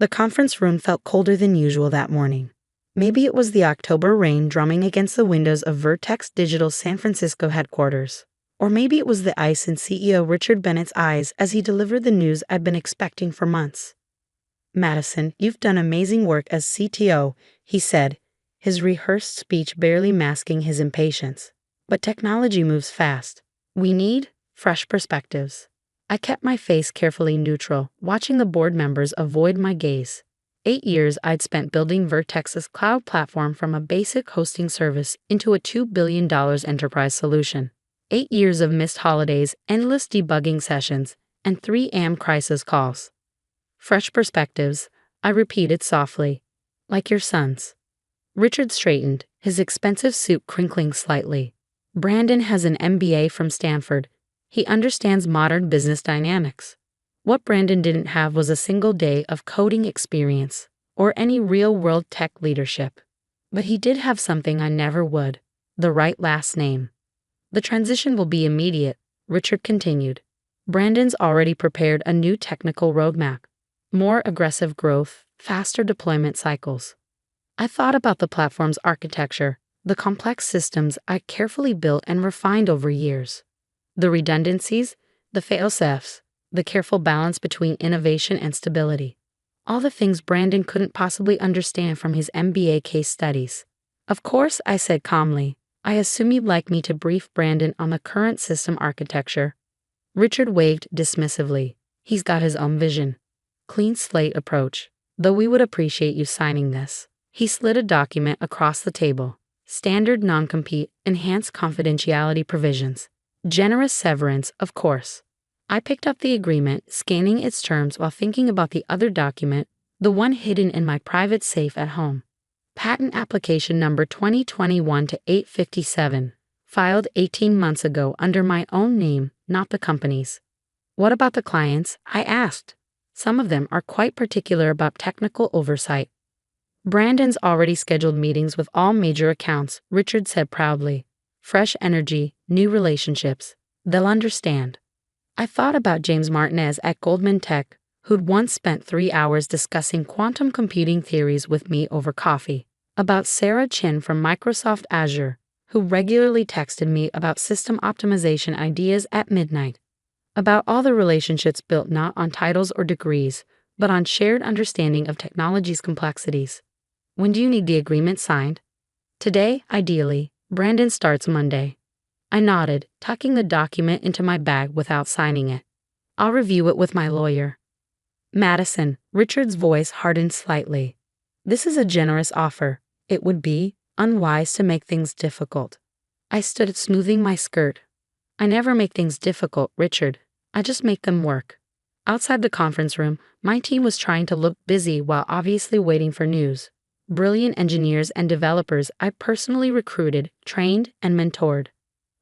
The conference room felt colder than usual that morning. Maybe it was the October rain drumming against the windows of Vertex Digital's San Francisco headquarters. Or maybe it was the ice in CEO Richard Bennett's eyes as he delivered the news I'd been expecting for months. "Madison, you've done amazing work as CTO," he said, his rehearsed speech barely masking his impatience. "But technology moves fast. We need fresh perspectives." I kept my face carefully neutral, watching the board members avoid my gaze. 8 years I'd spent building Vertex's cloud platform from a basic hosting service into a $2 billion enterprise solution. 8 years of missed holidays, endless debugging sessions, and 3 AM crisis calls. "Fresh perspectives," I repeated softly. "Like your son's." Richard straightened, his expensive suit crinkling slightly. "Brandon has an MBA from Stanford. He understands modern business dynamics. What Brandon didn't have was a single day of coding experience, or any real-world tech leadership. But he did have something I never would: the right last name." "The transition will be immediate," Richard continued. "Brandon's already prepared a new technical roadmap. More aggressive growth, faster deployment cycles." I thought about the platform's architecture, the complex systems I carefully built and refined over years. The redundancies, the fail-safes, the careful balance between innovation and stability. All the things Brandon couldn't possibly understand from his MBA case studies. "Of course," I said calmly. "I assume you'd like me to brief Brandon on the current system architecture." Richard waved dismissively. "He's got his own vision. Clean slate approach. Though we would appreciate you signing this." He slid a document across the table. "Standard non-compete, enhanced confidentiality provisions. Generous severance, of course." I picked up the agreement, scanning its terms while thinking about the other document, the one hidden in my private safe at home. Patent application number 2021-857, filed 18 months ago under my own name, not the company's. "What about the clients?" I asked. "Some of them are quite particular about technical oversight." "Brandon's already scheduled meetings with all major accounts," Richard said proudly. "Fresh energy, new relationships. They'll understand." I thought about James Martinez at Goldman Tech, who'd once spent 3 hours discussing quantum computing theories with me over coffee. About Sarah Chin from Microsoft Azure, who regularly texted me about system optimization ideas at midnight. About all the relationships built not on titles or degrees, but on shared understanding of technology's complexities. "When do you need the agreement signed?" "Today, ideally. Brandon starts Monday." I nodded, tucking the document into my bag without signing it. "I'll review it with my lawyer." "Madison," Richard's voice hardened slightly. "This is a generous offer. It would be unwise to make things difficult." I stood smoothing my skirt. "I never make things difficult, Richard. I just make them work." Outside the conference room, my team was trying to look busy while obviously waiting for news. Brilliant engineers and developers I personally recruited, trained, and mentored.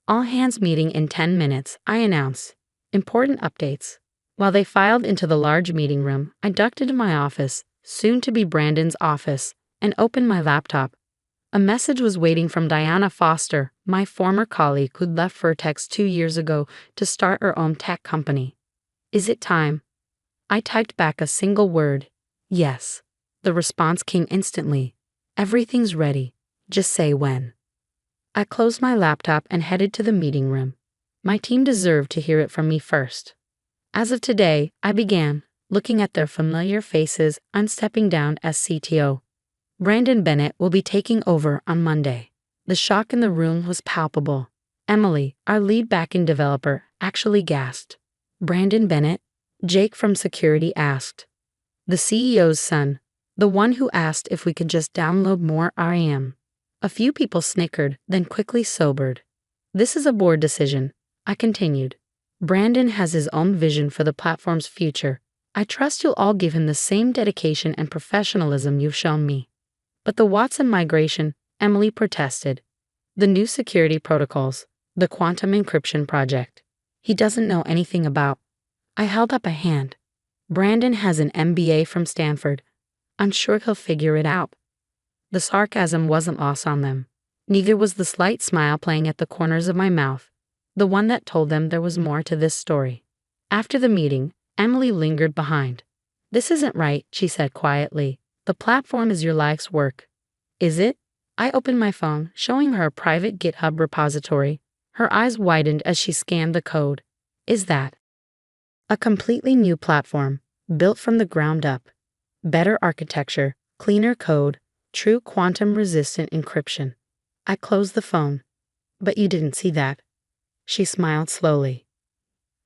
"All hands meeting in 10 minutes, I announced. Important updates." While they filed into the large meeting room, I ducked into my office, soon to be Brandon's office, and opened my laptop. A message was waiting from Diana Foster, my former colleague who'd left Vertex 2 years ago to start her own tech company. "Is it time?" I typed back a single word: "Yes." The response came instantly: "Everything's ready. Just say when." I closed my laptop and headed to the meeting room. My team deserved to hear it from me first. As of today, I began, looking at their familiar faces, I'm stepping down as CTO. Brandon Bennett will be taking over on Monday. The shock in the room was palpable. Emily, our lead backend developer, actually gasped. "Brandon Bennett?" Jake from security asked. "The CEO's son. The one who asked if we could just download more RAM. A few people snickered, then quickly sobered. "This is a board decision," I continued. "Brandon has his own vision for the platform's future. I trust you'll all give him the same dedication and professionalism you've shown me." "But the Watson migration," Emily protested. "The new security protocols, the quantum encryption project. He doesn't know anything about." I held up a hand. "Brandon has an MBA from Stanford. I'm sure he'll figure it out." The sarcasm wasn't lost on them. Neither was the slight smile playing at the corners of my mouth, the one that told them there was more to this story. After the meeting, Emily lingered behind. This isn't right, she said quietly. The platform is your life's work. Is it? I opened my phone, showing her a private GitHub repository. Her eyes widened as she scanned the code. Is that a completely new platform, built from the ground up? Better architecture, cleaner code, true quantum-resistant encryption. I closed the phone. But you didn't see that. She smiled slowly.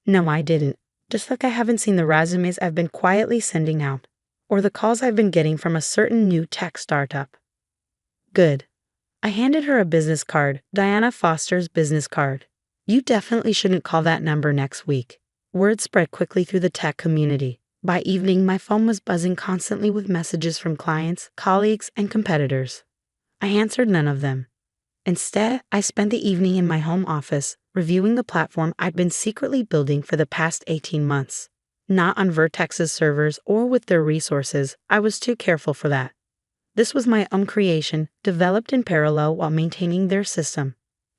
No, I didn't. Just like I haven't seen the resumes I've been quietly sending out, or the calls I've been getting from a certain new tech startup. Good. I handed her a business card, Diana Foster's business card. You definitely shouldn't call that number next week. Word spread quickly through the tech community. By evening, my phone was buzzing constantly with messages from clients, colleagues, and competitors. I answered none of them. Instead, I spent the evening in my home office, reviewing the platform I'd been secretly building for the past 18 months. Not on Vertex's servers or with their resources, I was too careful for that. This was my own creation, developed in parallel while maintaining their system.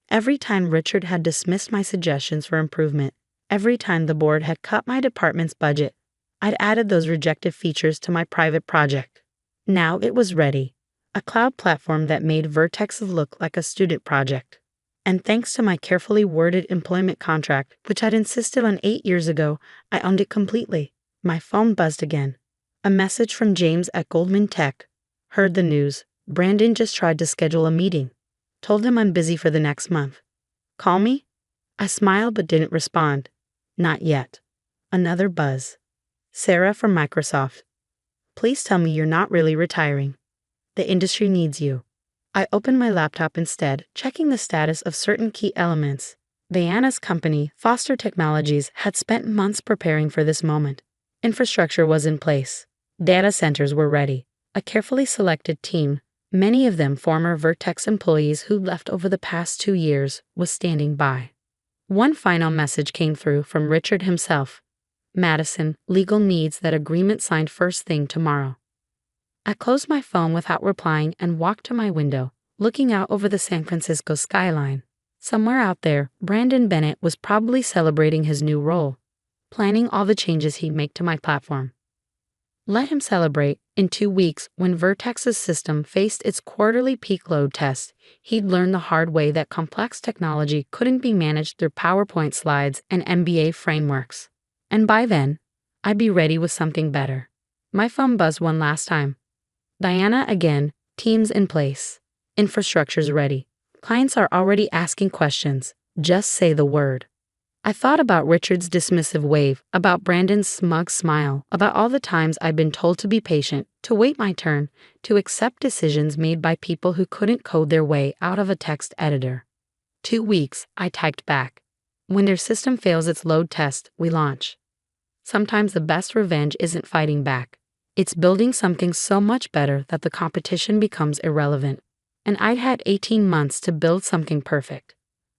Every time Richard had dismissed my suggestions for improvement, every time the board had cut my department's budget, I'd added those rejected features to my private project. Now it was ready. A cloud platform that made Vertex look like a student project. And thanks to my carefully worded employment contract, which I'd insisted on 8 years ago, I owned it completely. My phone buzzed again. A message from James at Goldman Tech. Heard the news. Brandon just tried to schedule a meeting. Told him I'm busy for the next month. Call me? I smiled but didn't respond. Not yet. Another buzz. Sarah from Microsoft. Please tell me you're not really retiring. The industry needs you. I opened my laptop instead, checking the status of certain key elements. Diana's company, Foster Technologies, had spent months preparing for this moment. Infrastructure was in place. Data centers were ready. A carefully selected team, many of them former Vertex employees who'd left over the past 2 years, was standing by. One final message came through from Richard himself. Madison, legal needs that agreement signed first thing tomorrow. I closed my phone without replying and walked to my window, looking out over the San Francisco skyline. Somewhere out there, Brandon Bennett was probably celebrating his new role, planning all the changes he'd make to my platform. Let him celebrate. In 2 weeks, when Vertex's system faced its quarterly peak load test, he'd learn the hard way that complex technology couldn't be managed through PowerPoint slides and MBA frameworks. And by then, I'd be ready with something better. My phone buzzed one last time. Diana again, teams in place. Infrastructure's ready. Clients are already asking questions. Just say the word. I thought about Richard's dismissive wave, about Brandon's smug smile, about all the times I'd been told to be patient, to wait my turn, to accept decisions made by people who couldn't code their way out of a text editor. 2 weeks, I typed back. When their system fails its load test, we launch. Sometimes the best revenge isn't fighting back. It's building something so much better that the competition becomes irrelevant. And I'd had 18 months to build something perfect.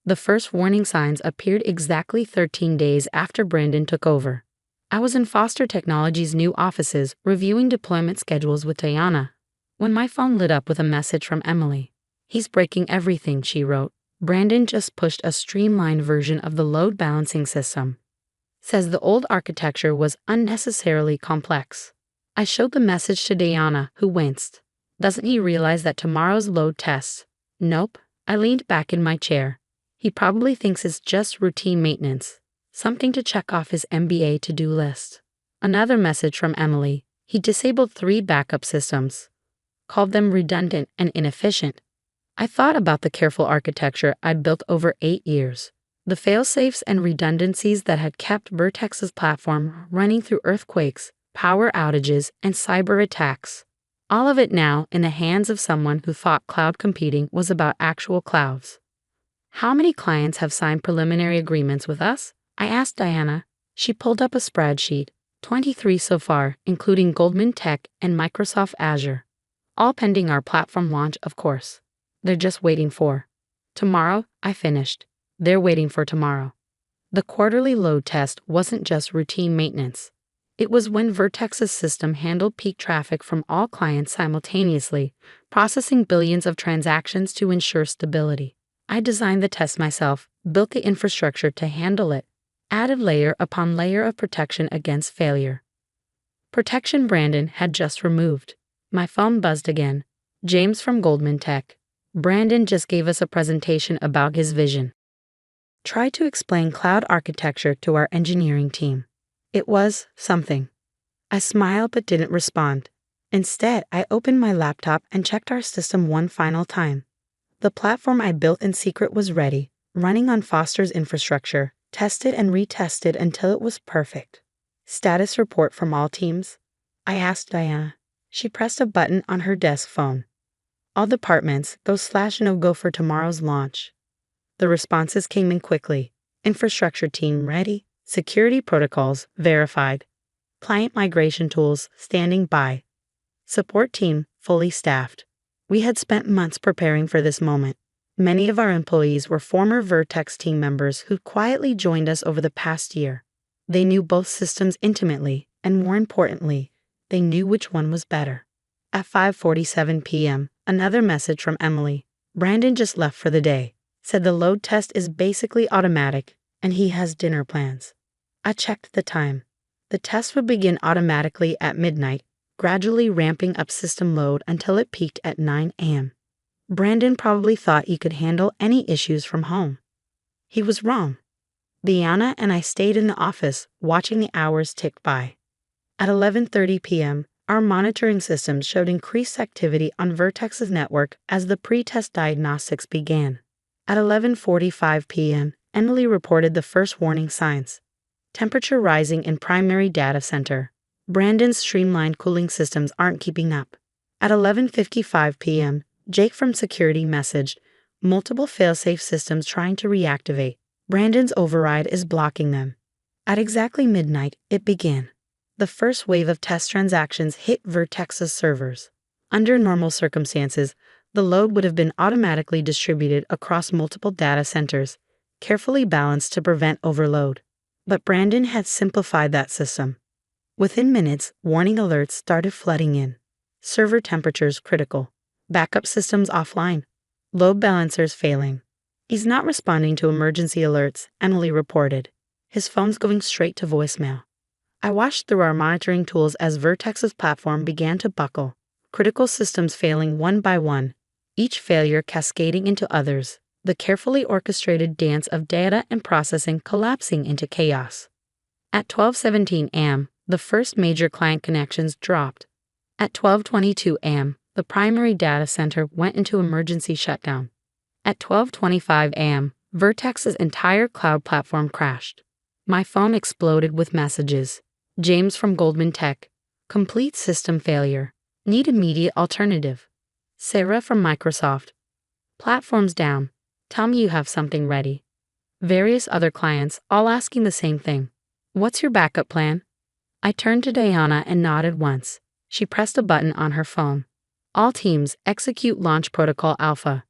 The first warning signs appeared exactly 13 days after Brandon took over. I was in Foster Technologies' new offices reviewing deployment schedules with Diana, when my phone lit up with a message from Emily. He's breaking everything, she wrote. Brandon just pushed a streamlined version of the load balancing system. Says the old architecture was unnecessarily complex. I showed the message to Diana, who winced. Doesn't he realize that tomorrow's load tests? Nope. I leaned back in my chair. He probably thinks it's just routine maintenance. Something to check off his MBA to-do list. Another message from Emily. He disabled 3 backup systems. Called them redundant and inefficient. I thought about the careful architecture I'd built over 8 years. The failsafes and redundancies that had kept Vertex's platform running through earthquakes, power outages, and cyber attacks. All of it now in the hands of someone who thought cloud computing was about actual clouds. How many clients have signed preliminary agreements with us? I asked Diana. She pulled up a spreadsheet. 23 so far, including Goldman Tech and Microsoft Azure. All pending our platform launch, of course. They're just waiting for. Tomorrow, I finished. They're waiting for tomorrow. The quarterly load test wasn't just routine maintenance. It was when Vertex's system handled peak traffic from all clients simultaneously, processing billions of transactions to ensure stability. I designed the test myself, built the infrastructure to handle it, added layer upon layer of protection against failure. Protection Brandon had just removed. My phone buzzed again. James from Goldman Tech. Brandon just gave us a presentation about his vision. Tried to explain cloud architecture to our engineering team. It was something. I smiled but didn't respond. Instead, I opened my laptop and checked our system one final time. The platform I built in secret was ready, running on Foster's infrastructure, tested and retested until it was perfect. Status report from all teams? I asked Diana. She pressed a button on her desk phone. All departments, go/no-go for tomorrow's launch. The responses came in quickly. Infrastructure team ready. Security protocols verified. Client migration tools standing by. Support team fully staffed. We had spent months preparing for this moment. Many of our employees were former Vertex team members who quietly joined us over the past year. They knew both systems intimately, and more importantly, they knew which one was better. At 5:47 p.m., another message from Emily. Brandon just left for the day. Said the load test is basically automatic, and he has dinner plans. I checked the time. The test would begin automatically at midnight, gradually ramping up system load until it peaked at 9 a.m. Brandon probably thought he could handle any issues from home. He was wrong. Diana and I stayed in the office, watching the hours tick by. At 11:30 p.m., our monitoring systems showed increased activity on Vertex's network as the pre-test diagnostics began. At 11:45 p.m., Emily reported the first warning signs. Temperature rising in primary data center. Brandon's streamlined cooling systems aren't keeping up. At 11:55 p.m., Jake from security messaged, multiple failsafe systems trying to reactivate. Brandon's override is blocking them. At exactly midnight, it began. The first wave of test transactions hit Vertex's servers. Under normal circumstances, the load would have been automatically distributed across multiple data centers, carefully balanced to prevent overload. But Brandon had simplified that system. Within minutes, warning alerts started flooding in. Server temperatures critical. Backup systems offline. Load balancers failing. He's not responding to emergency alerts, Emily reported. His phone's going straight to voicemail. I watched through our monitoring tools as Vertex's platform began to buckle. Critical systems failing one by one, each failure cascading into others, the carefully orchestrated dance of data and processing collapsing into chaos. At 12:17 a.m., the first major client connections dropped. At 12:22 a.m., the primary data center went into emergency shutdown. At 12:25 a.m., Vertex's entire cloud platform crashed. My phone exploded with messages. James from Goldman Tech. Complete system failure. Need immediate alternative. Sarah from Microsoft. Platforms down. Tell me you have something ready. Various other clients, all asking the same thing. What's your backup plan? I turned to Diana and nodded once. She pressed a button on her phone. All teams, execute launch protocol alpha.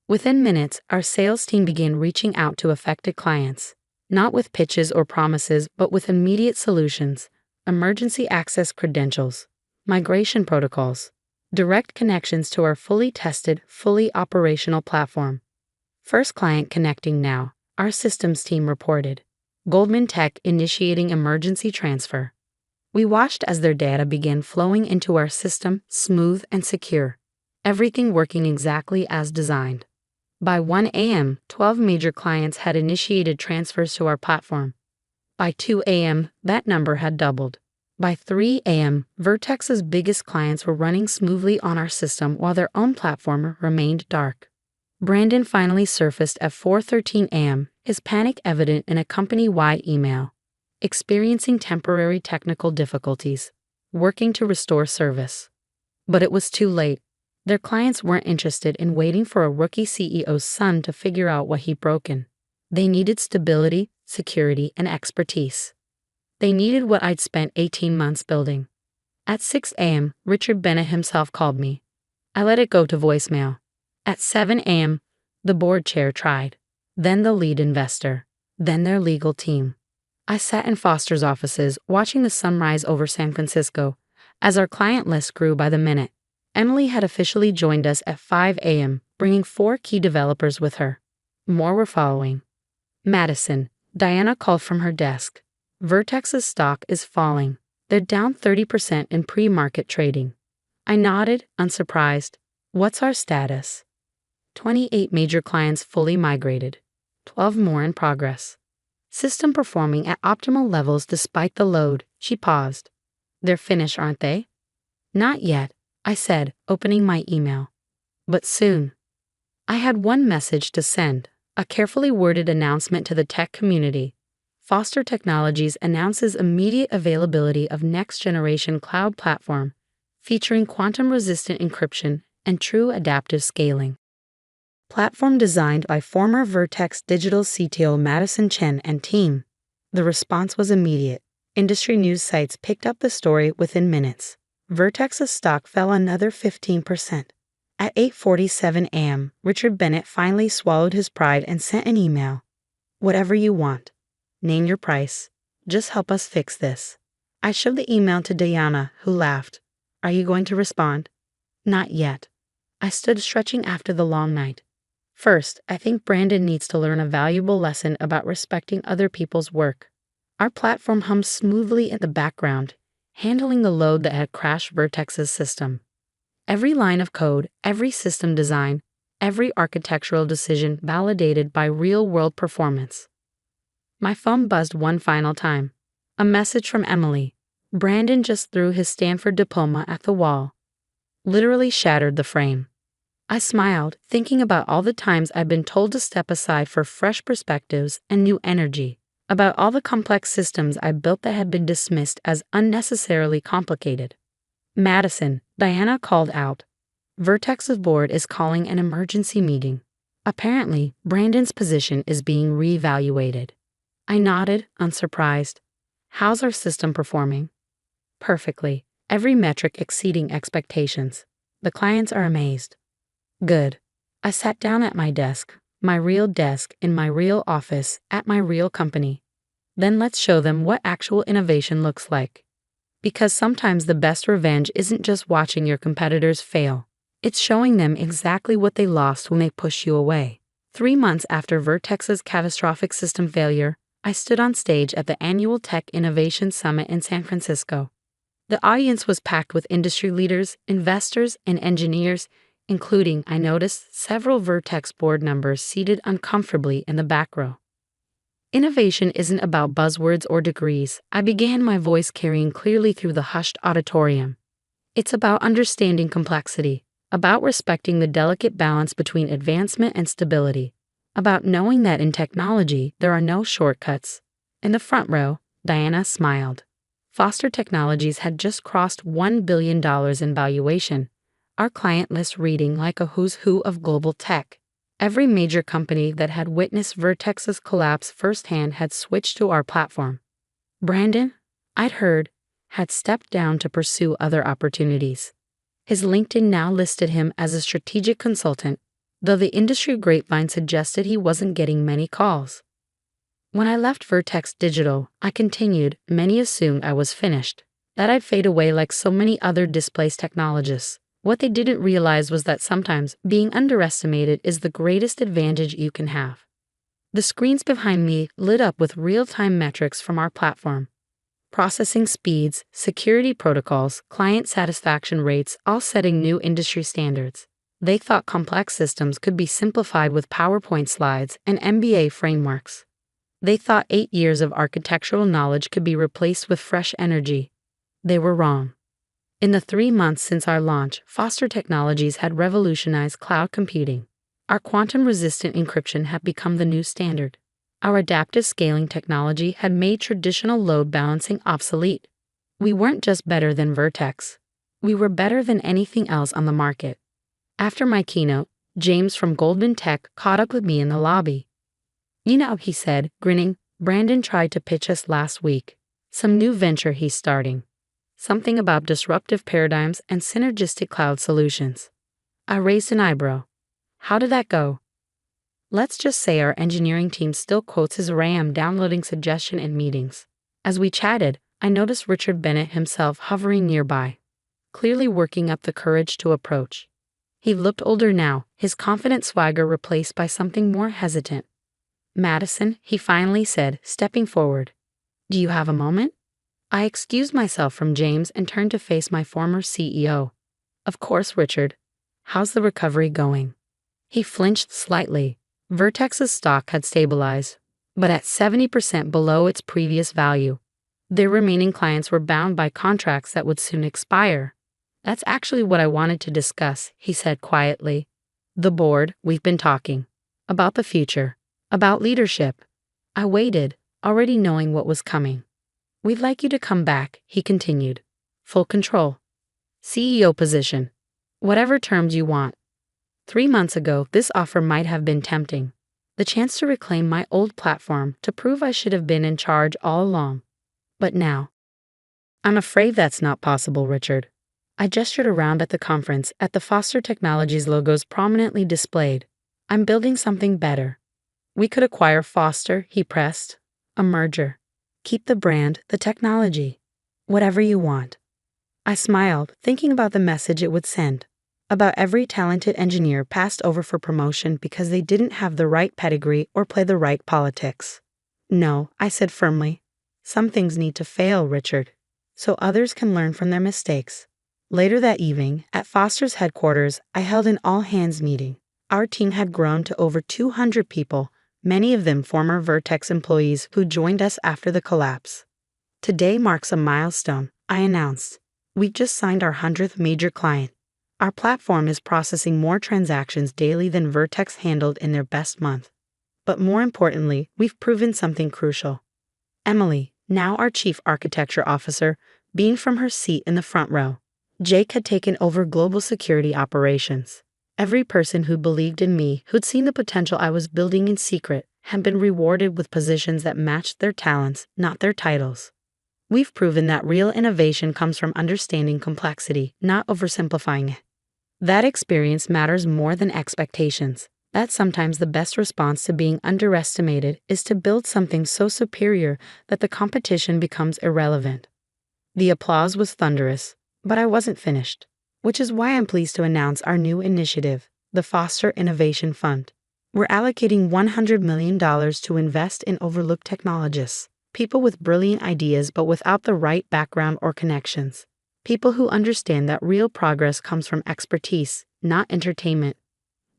Within minutes, our sales team began reaching out to affected clients. Not with pitches or promises, but with immediate solutions, emergency access credentials, migration protocols, direct connections to our fully tested, fully operational platform. First client connecting now, our systems team reported. Goldman Tech initiating emergency transfer. We watched as their data began flowing into our system, smooth and secure, everything working exactly as designed. By 1 a.m., 12 major clients had initiated transfers to our platform. By 2 a.m., that number had doubled. By 3 a.m., Vertex's biggest clients were running smoothly on our system while their own platform remained dark. Brandon finally surfaced at 4:13 a.m., his panic evident in a company-wide email. Experiencing temporary technical difficulties. Working to restore service. But it was too late. Their clients weren't interested in waiting for a rookie CEO's son to figure out what he'd broken. They needed stability, security, and expertise. They needed what I'd spent 18 months building. At 6 a.m., Richard Bennett himself called me. I let it go to voicemail. At 7 a.m., the board chair tried. Then the lead investor. Then their legal team. I sat in Foster's offices, watching the sunrise over San Francisco, as our client list grew by the minute. Emily had officially joined us at 5 a.m., bringing 4 key developers with her. More were following. Madison, Diana called from her desk. Vertex's stock is falling. They're down 30% in pre-market trading. I nodded, unsurprised. What's our status? 28 major clients fully migrated. 12 more in progress. System performing at optimal levels despite the load. She paused. They're finished, aren't they? Not yet, I said, opening my email. But soon. I had one message to send, a carefully worded announcement to the tech community. Foster Technologies announces immediate availability of next-generation cloud platform, featuring quantum-resistant encryption and true adaptive scaling. Platform designed by former Vertex Digital CTO Madison Chen and team. The response was immediate. Industry news sites picked up the story within minutes. Vertex's stock fell another 15%. At 8:47 a.m., Richard Bennett finally swallowed his pride and sent an email. Whatever you want. Name your price. Just help us fix this. I showed the email to Diana, who laughed. Are you going to respond? Not yet. I stood stretching after the long night. First, I think Brandon needs to learn a valuable lesson about respecting other people's work. Our platform hummed smoothly in the background, handling the load that had crashed Vertex's system. Every line of code, every system design, every architectural decision validated by real-world performance. My phone buzzed one final time. A message from Emily. Brandon just threw his Stanford diploma at the wall. Literally shattered the frame. I smiled, thinking about all the times I'd been told to step aside for fresh perspectives and new energy, about all the complex systems I built that had been dismissed as unnecessarily complicated. Madison, Diana called out. Vertex's board is calling an emergency meeting. Apparently, Brandon's position is being reevaluated. I nodded, unsurprised. How's our system performing? Perfectly. Every metric exceeding expectations. The clients are amazed. Good. I sat down at my desk, my real desk in my real office at my real company. Then let's show them what actual innovation looks like. Because sometimes the best revenge isn't just watching your competitors fail. It's showing them exactly what they lost when they push you away. 3 months after Vertex's catastrophic system failure, I stood on stage at the annual Tech Innovation Summit in San Francisco. The audience was packed with industry leaders, investors, and engineers, including, I noticed, several Vertex board members seated uncomfortably in the back row. Innovation isn't about buzzwords or degrees, I began, my voice carrying clearly through the hushed auditorium. It's about understanding complexity, about respecting the delicate balance between advancement and stability, about knowing that in technology there are no shortcuts. In the front row, Diana smiled. Foster Technologies had just crossed $1 billion in valuation, our client list reading like a who's who of global tech. Every major company that had witnessed Vertex's collapse firsthand had switched to our platform. Brandon, I'd heard, had stepped down to pursue other opportunities. His LinkedIn now listed him as a strategic consultant, though the industry grapevine suggested he wasn't getting many calls. When I left Vertex Digital, I continued, many assumed I was finished, that I'd fade away like so many other displaced technologists. What they didn't realize was that sometimes being underestimated is the greatest advantage you can have. The screens behind me lit up with real-time metrics from our platform. Processing speeds, security protocols, client satisfaction rates, all setting new industry standards. They thought complex systems could be simplified with PowerPoint slides and MBA frameworks. They thought 8 years of architectural knowledge could be replaced with fresh energy. They were wrong. In the 3 months since our launch, Foster Technologies had revolutionized cloud computing. Our quantum-resistant encryption had become the new standard. Our adaptive scaling technology had made traditional load balancing obsolete. We weren't just better than Vertex. We were better than anything else on the market. After my keynote, James from Goldman Tech caught up with me in the lobby. You know, he said, grinning, Brandon tried to pitch us last week. Some new venture he's starting. Something about disruptive paradigms and synergistic cloud solutions. I raised an eyebrow. How did that go? Let's just say our engineering team still quotes his RAM downloading suggestion in meetings. As we chatted, I noticed Richard Bennett himself hovering nearby, clearly working up the courage to approach. He looked older now, his confident swagger replaced by something more hesitant. Madison, he finally said, stepping forward. Do you have a moment? I excused myself from James and turned to face my former CEO. Of course, Richard. How's the recovery going? He flinched slightly. Vertex's stock had stabilized, but at 70% below its previous value. Their remaining clients were bound by contracts that would soon expire. That's actually what I wanted to discuss, he said quietly. The board, we've been talking. About the future. About leadership. I waited, already knowing what was coming. We'd like you to come back, he continued. Full control. CEO position. Whatever terms you want. 3 months ago, this offer might have been tempting. The chance to reclaim my old platform, to prove I should have been in charge all along. But now, I'm afraid that's not possible, Richard. I gestured around at the conference, at the Foster Technologies logos prominently displayed. I'm building something better. We could acquire Foster, he pressed. A merger. Keep the brand, the technology. Whatever you want. I smiled, thinking about the message it would send. About every talented engineer passed over for promotion because they didn't have the right pedigree or play the right politics. No, I said firmly. Some things need to fail, Richard, so others can learn from their mistakes. Later that evening, at Foster's headquarters, I held an all-hands meeting. Our team had grown to over 200 people, many of them former Vertex employees who joined us after the collapse. Today marks a milestone, I announced. We've just signed our 100th major client. Our platform is processing more transactions daily than Vertex handled in their best month. But more importantly, we've proven something crucial. Emily, now our Chief Architecture Officer, beamed from her seat in the front row. Jake had taken over global security operations. Every person who believed in me, who'd seen the potential I was building in secret, had been rewarded with positions that matched their talents, not their titles. We've proven that real innovation comes from understanding complexity, not oversimplifying it. That experience matters more than expectations. That's sometimes the best response to being underestimated, is to build something so superior that the competition becomes irrelevant. The applause was thunderous, but I wasn't finished, which is why I'm pleased to announce our new initiative, the Foster Innovation Fund. We're allocating $100 million to invest in overlooked technologists, people with brilliant ideas but without the right background or connections. People who understand that real progress comes from expertise, not entertainment.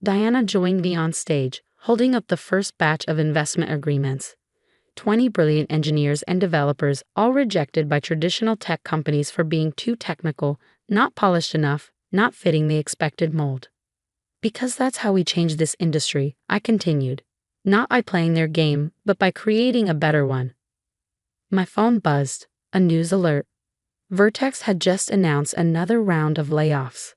Diana joined me on stage, holding up the first batch of investment agreements. 20 brilliant engineers and developers, all rejected by traditional tech companies for being too technical, not polished enough, not fitting the expected mold. Because that's how we change this industry, I continued. Not by playing their game, but by creating a better one. My phone buzzed, a news alert. Vertex had just announced another round of layoffs.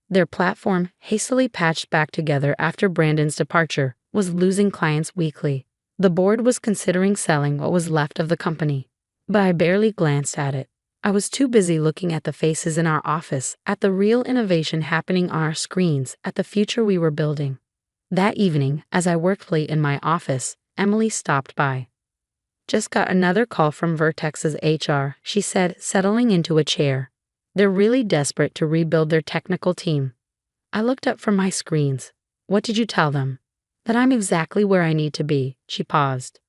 Their platform, hastily patched back together after Brandon's departure, was losing clients weekly. The board was considering selling what was left of the company, but I barely glanced at it. I was too busy looking at the faces in our office, at the real innovation happening on our screens, at the future we were building. That evening, as I worked late in my office, Emily stopped by. Just got another call from Vertex's HR, she said, settling into a chair. They're really desperate to rebuild their technical team. I looked up from my screens. What did you tell them? That I'm exactly where I need to be, she paused.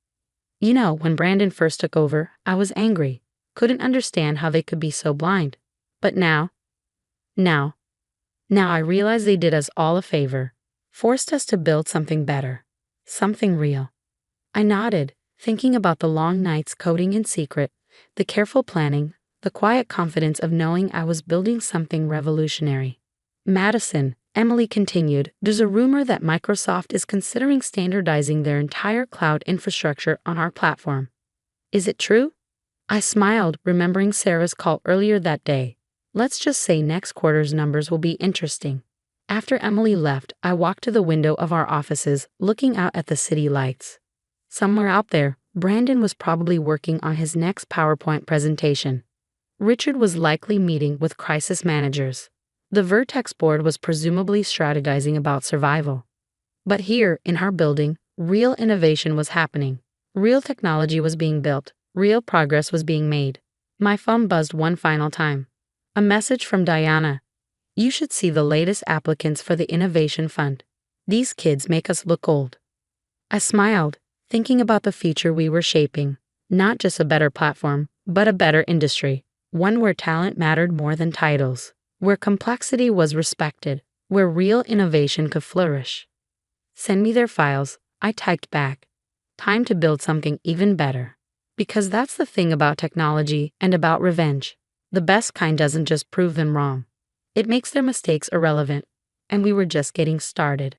You know, when Brandon first took over, I was angry. Couldn't understand how they could be so blind. But now I realize they did us all a favor. Forced us to build something better. Something real. I nodded, thinking about the long nights coding in secret, the careful planning, the quiet confidence of knowing I was building something revolutionary. Madison, Emily continued, there's a rumor that Microsoft is considering standardizing their entire cloud infrastructure on our platform. Is it true? I smiled, remembering Sarah's call earlier that day. Let's just say next quarter's numbers will be interesting. After Emily left, I walked to the window of our offices, looking out at the city lights. Somewhere out there, Brandon was probably working on his next PowerPoint presentation. Richard was likely meeting with crisis managers. The Vertex board was presumably strategizing about survival. But here, in our building, real innovation was happening. Real technology was being built. Real progress was being made. My phone buzzed one final time. A message from Diana. You should see the latest applicants for the Innovation Fund. These kids make us look old. I smiled, thinking about the future we were shaping. Not just a better platform, but a better industry, one where talent mattered more than titles, where complexity was respected, where real innovation could flourish. Send me their files, I typed back. Time to build something even better. Because that's the thing about technology and about revenge. The best kind doesn't just prove them wrong. It makes their mistakes irrelevant. And we were just getting started.